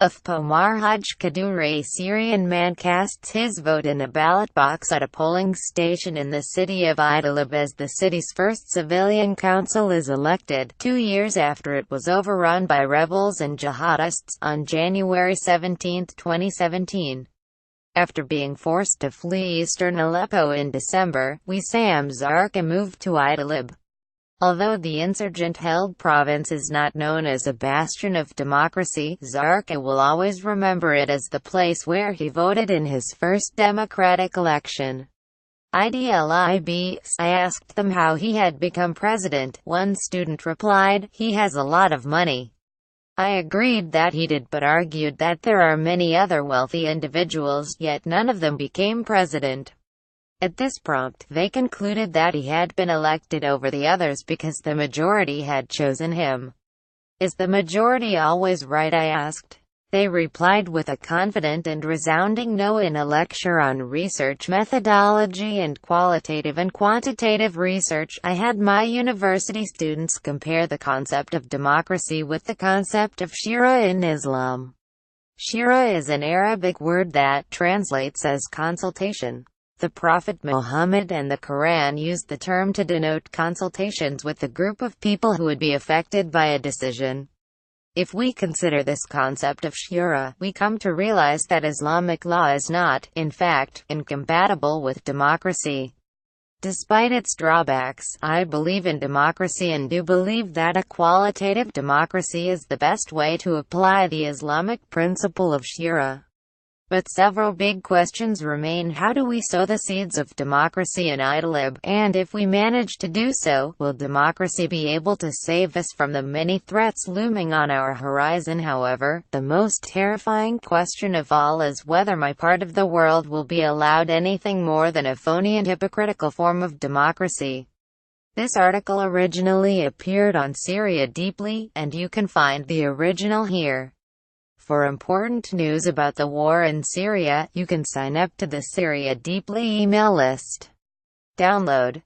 AFPOmar Kadour, a Syrian man, casts his vote in a ballot box at a polling station in the city of Idlib as the city's first civilian council is elected, 2 years after it was overrun by rebels and jihadists, on January 17, 2017. After being forced to flee eastern Aleppo in December, Wissam Zarqa moved to Idlib. Although the insurgent-held province is not known as a bastion of democracy, Zarqa will always remember it as the place where he voted in his first democratic election. Idlib. I asked them how he had become president. One student replied, "He has a lot of money." I agreed that he did, but argued that there are many other wealthy individuals, yet none of them became president. At this prompt, they concluded that he had been elected over the others because the majority had chosen him. "Is the majority always right?" I asked. They replied with a confident and resounding no in a lecture on research methodology and qualitative and quantitative research. I had my university students compare the concept of democracy with the concept of shura in Islam. Shura is an Arabic word that translates as consultation. The Prophet Muhammad and the Quran used the term to denote consultations with a group of people who would be affected by a decision. If we consider this concept of shura, we come to realize that Islamic law is not, in fact, incompatible with democracy. Despite its drawbacks, I believe in democracy and do believe that a qualitative democracy is the best way to apply the Islamic principle of shura. But several big questions remain. How do we sow the seeds of democracy in Idlib? And if we manage to do so, will democracy be able to save us from the many threats looming on our horizon? However, the most terrifying question of all is whether my part of the world will be allowed anything more than a phony and hypocritical form of democracy. This article originally appeared on Syria Deeply, and you can find the original here. For important news about the war in Syria, you can sign up to the Syria Deeply email list. Download.